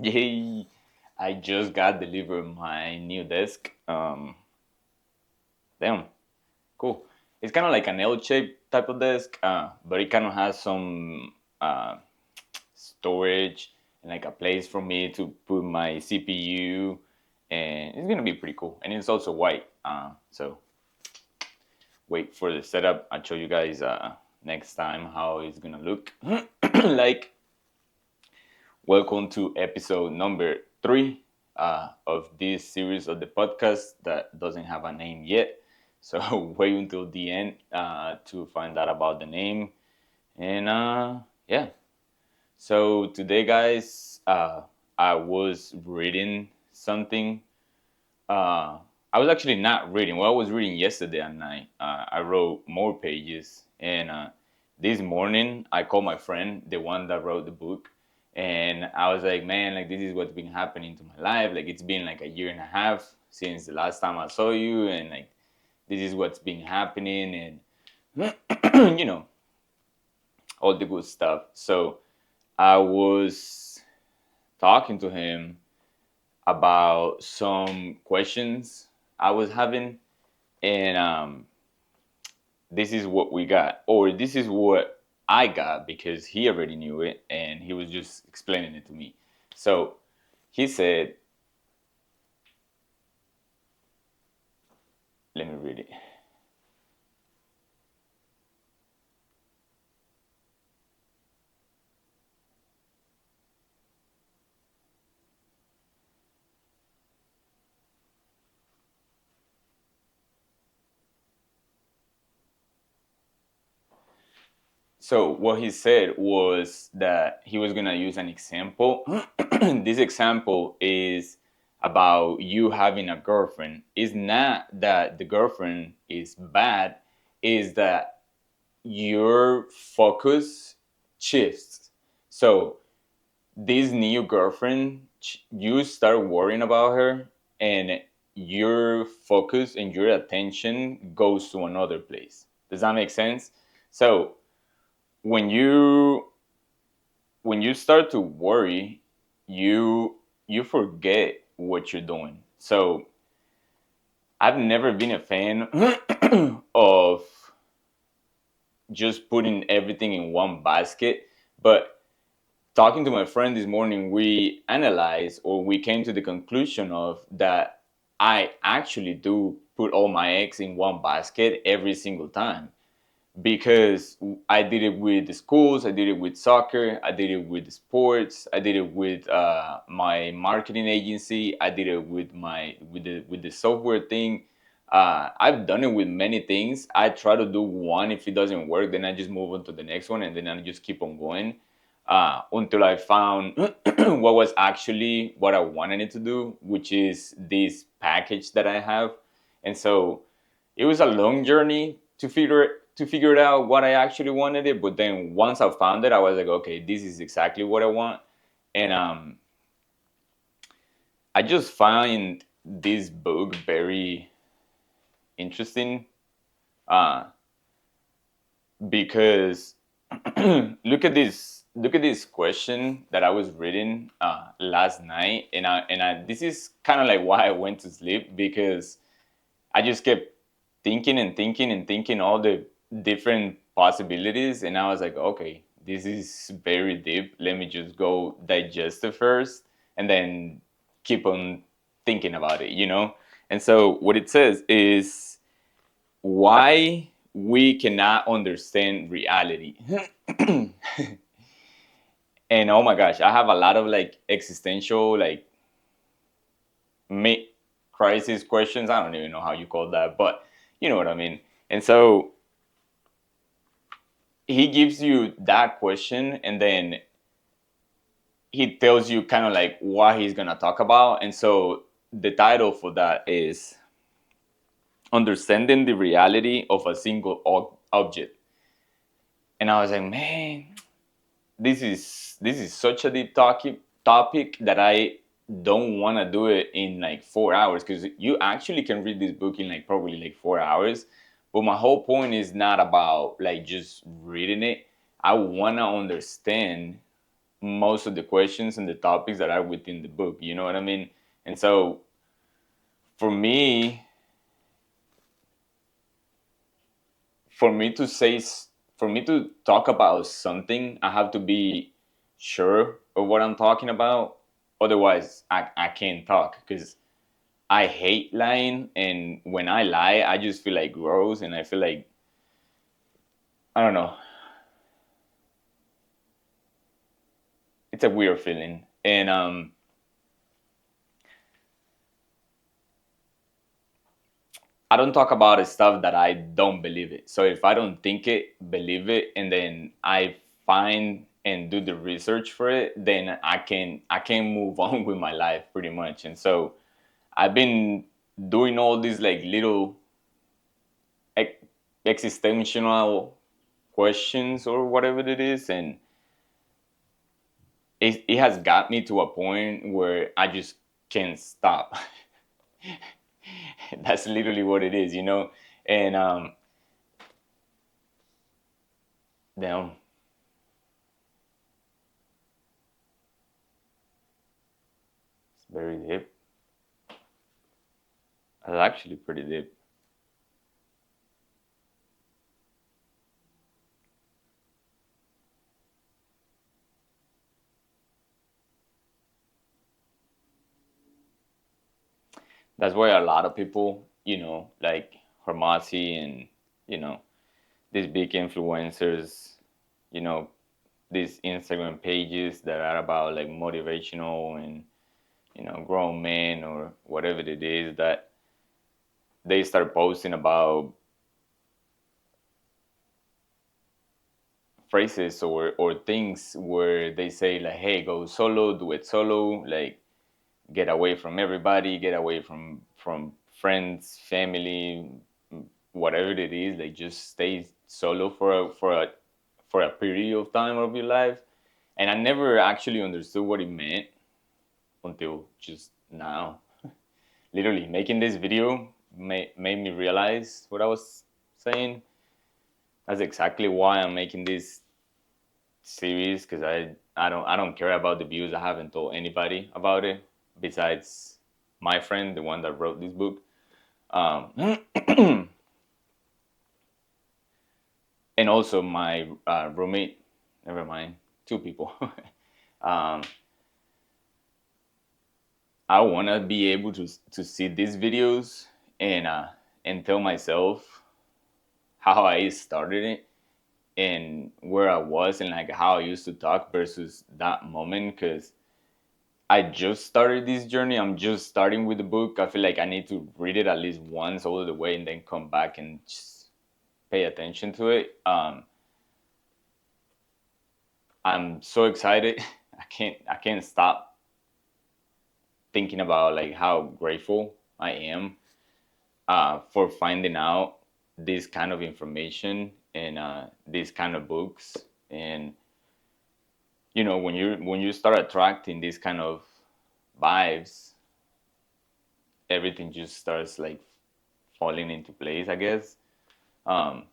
Yay! I just got delivered my new desk. Damn, cool. It's kind of like an L-shaped type of desk, but it kind of has some storage and like a place for me to put my CPU, and it's gonna be pretty cool. And it's also white. So wait for the setup. I'll show you guys next time how it's gonna look like. Welcome to episode number 3 of this series of the podcast that doesn't have a name yet. So wait until the end to find out about the name. And yeah, so today, guys, I was reading something. I was actually not reading. Well, I was reading yesterday at night. I wrote more pages, and this morning I called my friend, the one that wrote the book, and I was like, "Man, like this is what's been happening to my life. Like it's been like a year and a half since the last time I saw you, and like this is what's been happening, and all the good stuff." So I was talking to him about some questions I was having, and this is what we got, or this is what I got because he already knew it and he was just explaining it to me. So he said, let me read it. So what he said was that he was gonna use an example. This example is about you having a girlfriend. It's not that the girlfriend is bad, is that your focus shifts. So this new girlfriend, you start worrying about her, and your focus and your attention goes to another place. Does that make sense? So when you start to worry, you forget what you're doing. So I've never been a fan of just putting everything in one basket, but talking to my friend this morning, we analyzed, or we came to the conclusion of that I actually do put all my eggs in one basket every single time, because I did it with the schools, I did it with soccer, I did it with the sports, I did it with my marketing agency, I did it with the software thing. I've done it with many things. I try to do one. If it doesn't work, then I just move on to the next one, and then I just keep on going until I found what was actually what I wanted it to do, which is this package that I have. And so it was a long journey to figure it out what I actually wanted it. But then once I found it, I was like, okay, this is exactly what I want. And I just find this book very interesting uh, because look at this question that I was reading last night, and I this is kind of like why I went to sleep, because I just kept thinking and thinking and thinking all the different possibilities, and I was like, okay, this is very deep. Let me just go digest it first, and then keep on thinking about it. And so what it says is why we cannot understand reality. And oh my gosh, I have a lot of like existential, like mid crisis questions. I don't even know how you call that, but you know what I mean. And so he gives you that question, and then he tells you kind of like what he's gonna talk about. And so the title for that is understanding the reality of a single object. And I was like, man, this is such a deep topic that I don't want to do it in like 4 hours, because you actually can read this book in like probably like 4 hours. But my whole point is not about like just reading it. I want to understand most of the questions and the topics that are within the book. You know what I mean? And so for me, for me to say, for me to talk about something, I have to be sure of what I'm talking about. Otherwise, I can't talk because I hate lying. And when I lie, I just feel like gross and I feel like, I don't know, it's a weird feeling. And I don't talk about stuff that I don't believe it. So if I don't think it, believe it, and then I find and do the research for it, then I can move on with my life pretty much. And so I've been doing all these like little ex- existential questions or whatever it is, and it has got me to a point where I just can't stop. That's literally what it is, you know. And damn, it's very deep. It's actually pretty deep. That's why a lot of people, like Hormasi and you know these big influencers, you know, these Instagram pages that are about like motivational and grown men or whatever it is that they start posting about phrases or things where they say like, hey, go solo, do it solo, like get away from everybody, get away from friends, family, whatever it is. Like just stay solo for a period of time of your life. And I never actually understood what it meant until just now. Literally, making this video made me realize what I was saying. That's exactly why I'm making this series because I don't care about the views. I haven't told anybody about it besides my friend, the one that wrote this book, um, and also my roommate. Never mind, two people. um, I want to be able to see these videos and tell myself how I started it and where I was and like how I used to talk versus that moment because I just started this journey. I'm just starting with the book. I feel like I need to read it at least once all the way and then come back and just pay attention to it. I'm so excited. I can't stop thinking about like how grateful I am for finding out this kind of information and these kind of books. And when you start attracting these kind of vibes, everything just starts like falling into place, I guess. Um,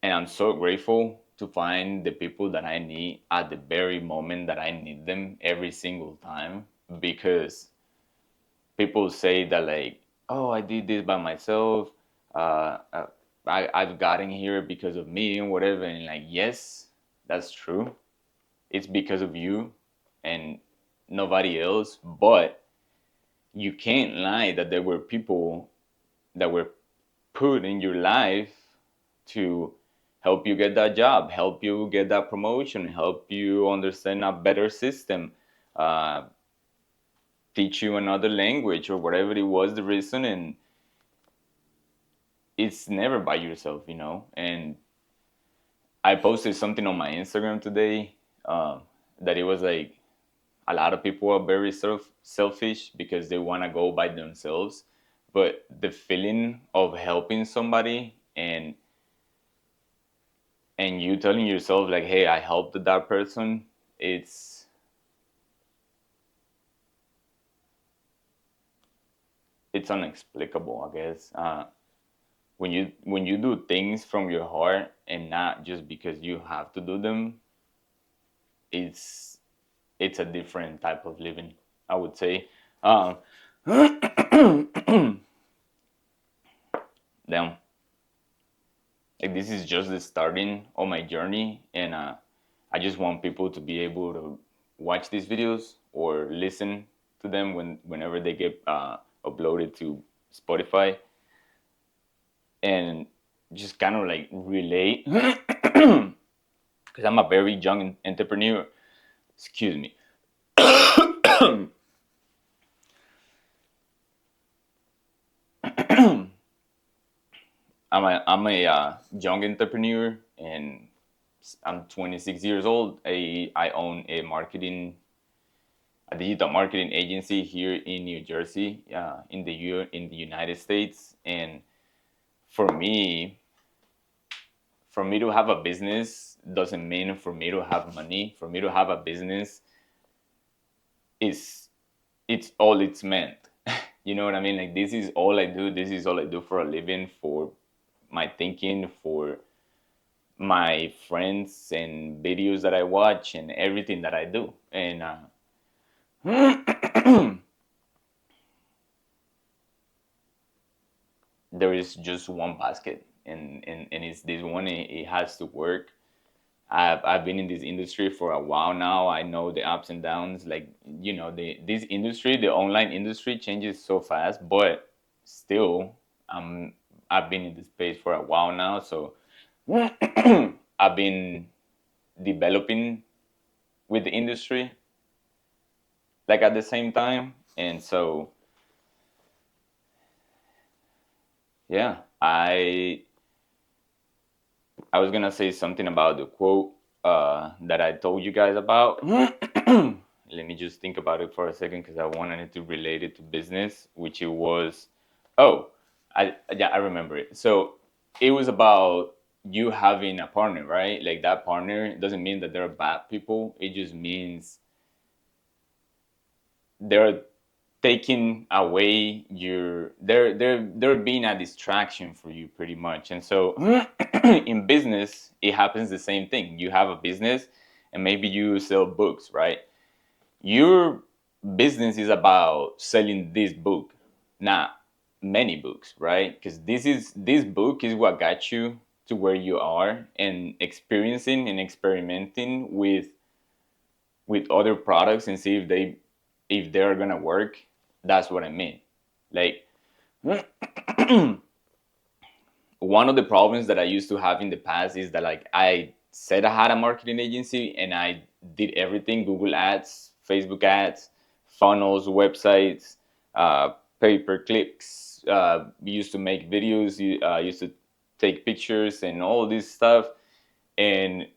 and I'm so grateful to find the people that I need at the very moment that I need them every single time because people say that like, oh, I did this by myself. Uh, uh, I've gotten here because of me and whatever. And like, yes, that's true. It's because of you and nobody else. But you can't lie that there were people that were put in your life to help you get that job, help you get that promotion, help you understand a better system, uh, teach you another language or whatever it was the reason. And it's never by yourself. And I posted something on my Instagram today that it was like a lot of people are very selfish because they want to go by themselves. But the feeling of helping somebody and you telling yourself like, hey, I helped that person, it's unexplicable, I guess. When you do things from your heart and not just because you have to do them. It's it's a different type of living, I would say. um Damn, like this is just the starting of my journey, and I just want people to be able to watch these videos or listen to them whenever they get uploaded to Spotify, and just kind of like relate because I'm a very young entrepreneur. Excuse me. I'm a young entrepreneur, and I'm 26 years old. I own a digital marketing agency here in New Jersey, in the United States. And for me, for me to have a business doesn't mean for me to have money. For me to have a business is it's all it's meant. You know what I mean? Like this is all I do. This is all I do for a living, for my thinking, for my friends and videos that I watch and everything that I do. And there is just one basket, and it's this one. It has to work. I've been in this industry for a while now. I know the ups and downs. Like this industry, the online industry, changes so fast, but still, I've been in this space for a while now. So I've been developing with the industry, like at the same time, and so yeah, I was gonna say something about the quote that I told you guys about. Let me just think about it for a second because I wanted to relate it to business, which it was. Oh, yeah, I remember it. So it was about you having a partner, right? Like that partner doesn't mean that they're bad people. It just means they're taking away they're being a distraction for you pretty much. And so in business it happens the same thing. You have a business and maybe you sell books, right? Your business is about selling this book, not many books, right? Because this book is what got you to where you are, and experiencing and experimenting with other products and see if they're gonna work. That's what I mean. Like one of the problems that I used to have in the past is that like I said I had a marketing agency and I did everything: Google Ads, Facebook ads, funnels, websites, pay per clicks. We used to make videos, used to take pictures and all this stuff. And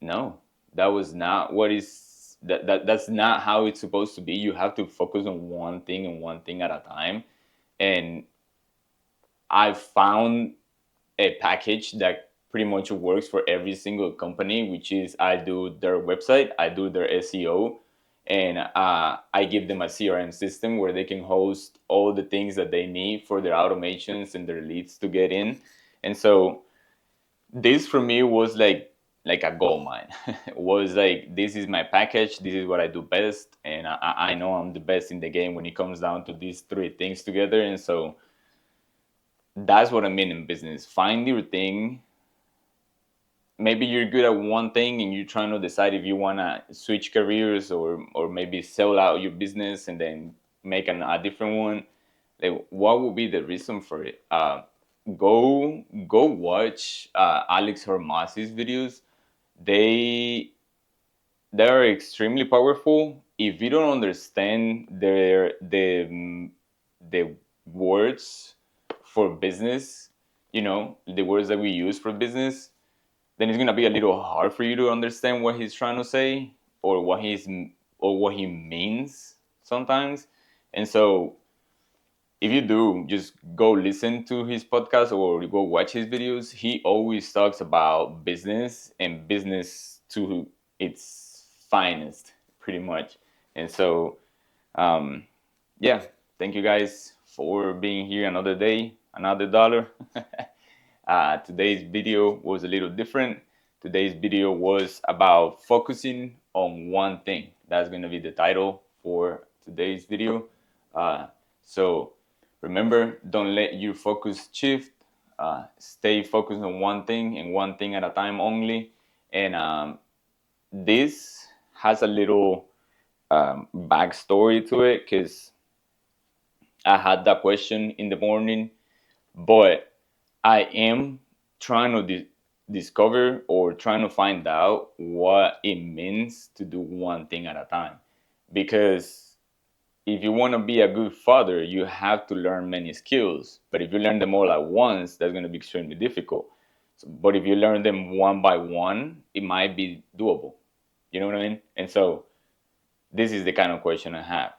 no, that was not what is that's not how it's supposed to be. You have to focus on one thing and one thing at a time. And I found a package that pretty much works for every single company, which is I do their website, I do their SEO, and I give them a CRM system where they can host all the things that they need for their automations and their leads to get in. And so this for me was like a gold mine. It was like, this is my package, this is what I do best, and I know I'm the best in the game when it comes down to these three things together. And so that's what I mean in business. Find your thing. Maybe you're good at one thing and you're trying to decide if you want to switch careers, or maybe sell out your business and then make a different one. Like, what would be the reason for it? Go watch Alex Hormozzi's videos. They they're extremely powerful. If you don't understand the words for business, the words that we use for business, then it's gonna be a little hard for you to understand what he's trying to say, or what he means sometimes. And so if you do, just go listen to his podcast or go watch his videos. He always talks about business, and business to its finest, pretty much. And so, um, yeah, thank you guys for being here another day, another dollar. Today's video was a little different. Today's video was about focusing on one thing. That's going to be the title for today's video. So remember, don't let your focus shift. Stay focused on one thing and one thing at a time only. And this has a little backstory to it because I had that question in the morning, but I am trying to discover or trying to find out what it means to do one thing at a time. Because if you want to be a good father, you have to learn many skills. But if you learn them all at once, that's going to be extremely difficult. But if you learn them one by one, it might be doable. You know what I mean? And so this is the kind of question I have.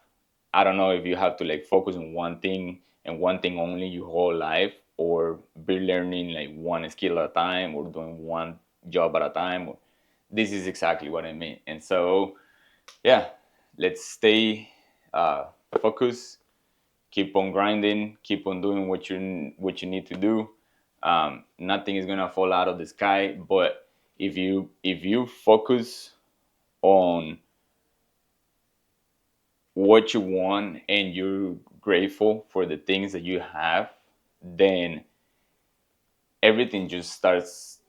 I don't know if you have to like focus on one thing and one thing only your whole life, or be learning like one skill at a time, or doing one job at a time. Or this is exactly what I mean. And so, yeah, let's stay focused, keep on grinding, keep on doing what you need to do. Nothing is gonna fall out of the sky, but if you focus on what you want and you're grateful for the things that you have, then everything just starts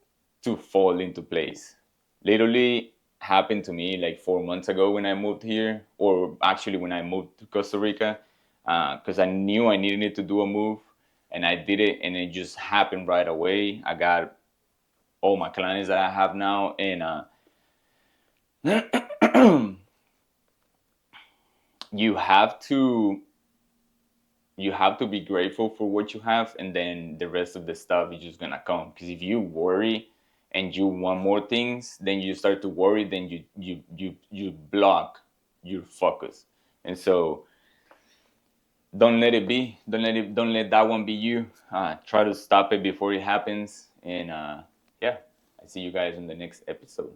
to fall into place. Literally happened to me like 4 months ago when I moved here, or actually when I moved to Costa Rica, because I knew I needed to do a move, and I did it, and it just happened right away. I got all my clients that I have now, and you have to be grateful for what you have, and then the rest of the stuff is just gonna come. Because if you worry and you want more things, then you start to worry, then you block your focus. And so don't let it be. Don't let that one be you. Try to stop it before it happens. And yeah, I see you guys in the next episode.